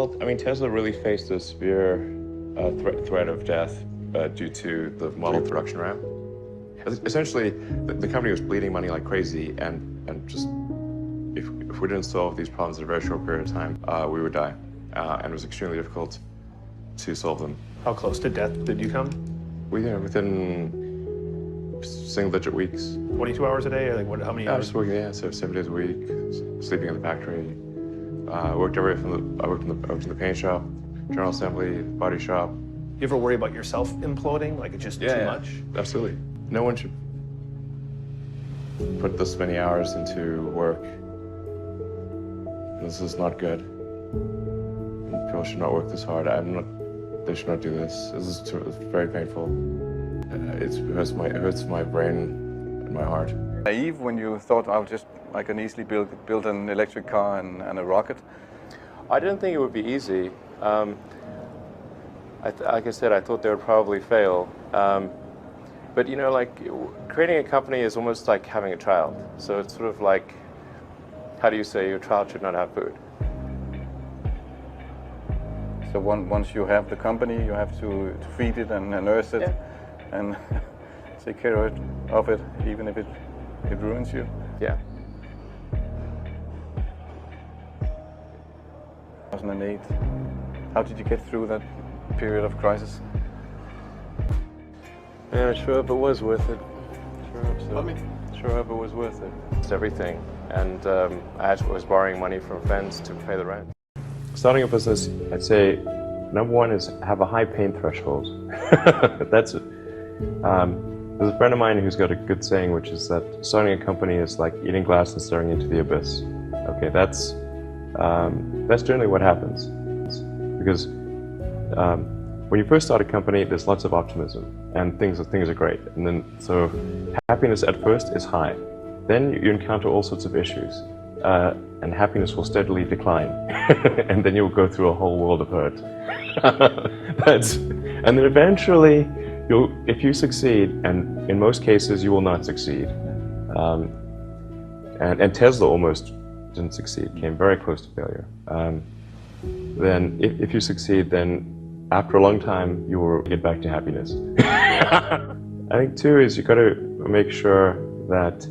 Well, I mean, Tesla really faced a severe threat of death due to the model production ramp. Essentially, the company was bleeding money like crazy, and just if we didn't solve these problems in a very short period of time, we would die. And it was extremely difficult to solve them. How close to death did you come? Within single-digit weeks. 22 hours a day, or like what? How many hours? Just working, yeah, so 7 days a week, sleeping in the factory. I worked everywhere I worked in the paint shop, general assembly, body shop. You ever worry about yourself imploding? Like it's just too much? Absolutely. No one should put this many hours into work. This is not good. People should not work this hard. They should not do this. It's very painful. It hurts my brain and my heart. Naive when you thought I can easily build an electric car and a rocket? I didn't think it would be easy. Like I said, I thought they would probably fail. But you know, like creating a company is almost like having a child. So it's sort of like, how do you say your child should not have food? So once you have the company, you have to feed it and nurse it and take care of it, even if it ruins you. Yeah. 2008. How did you get through that period of crisis? Yeah, sure hope it was worth it. Sure hope it was worth it. It's everything. And I was borrowing money from friends to pay the rent. Starting a business, I'd say, number one is have a high pain threshold. That's it. There's a friend of mine who's got a good saying, which is that starting a company is like eating glass and staring into the abyss. Okay, that's generally what happens. Because when you first start a company, there's lots of optimism and things are great. And then, so happiness at first is high. Then you encounter all sorts of issues. And happiness will steadily decline. And then you'll go through a whole world of hurt. And then eventually, if you succeed, and in most cases you will not succeed, and Tesla almost didn't succeed, came very close to failure. Then if you succeed, then after a long time you will get back to happiness. I think too is you got to make sure that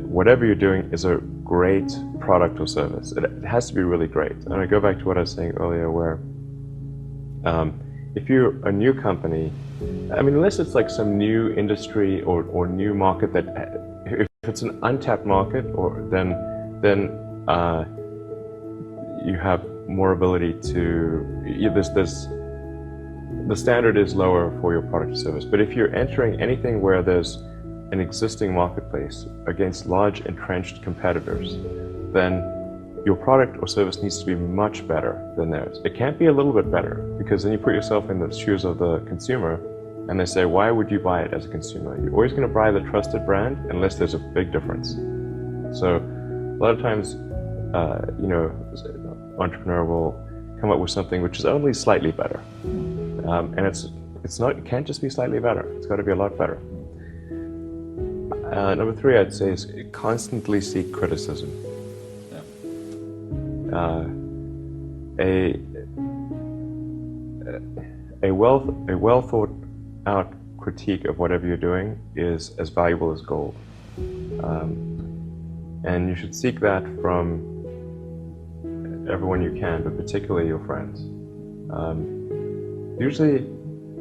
whatever you're doing is a great product or service. It has to be really great. And I go back to what I was saying earlier, where if you're a new company, I mean, unless it's like some new industry or new market that, if it's an untapped market, then you have more ability to, the standard is lower for your product or service. But if you're entering anything where there's an existing marketplace against large entrenched competitors, then your product or service needs to be much better than theirs. It can't be a little bit better, because then you put yourself in the shoes of the consumer and they say, why would you buy it as a consumer? You're always going to buy the trusted brand unless there's a big difference. So a lot of times, you know, an entrepreneur will come up with something which is only slightly better. And it can't just be slightly better. It's got to be a lot better. Number three, I'd say, is constantly seek criticism. A well thought out critique of whatever you're doing is as valuable as gold. And you should seek that from everyone you can, but particularly your friends. Usually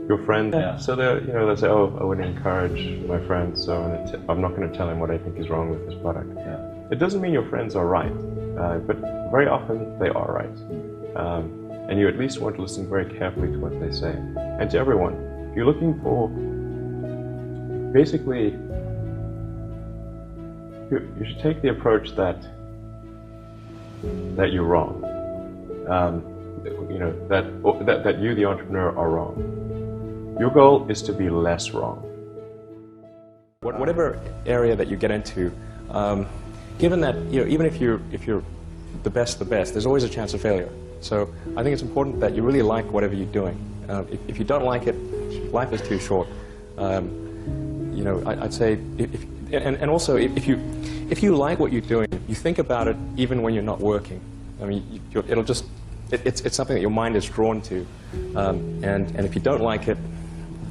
your friends, so they'll say, oh, I would encourage my friend, so I'm not going to tell him what I think is wrong with this product. It doesn't mean your friends are right, but very often they are right. And you at least want to listen very carefully to what they say. And to everyone, if you're looking for, basically, you should take the approach that you're wrong. You know, that you, the entrepreneur, are wrong. Your goal is to be less wrong. Whatever area that you get into, given that, you know, even if you're the best, there's always a chance of failure. So I think it's important that you really like whatever you're doing. If you don't like it, life is too short. You know, I'd say, and also if you like what you're doing, you think about it even when you're not working. I mean, it'll just, it's something that your mind is drawn to. And if you don't like it,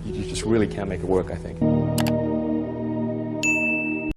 you just really can't make it work, I think.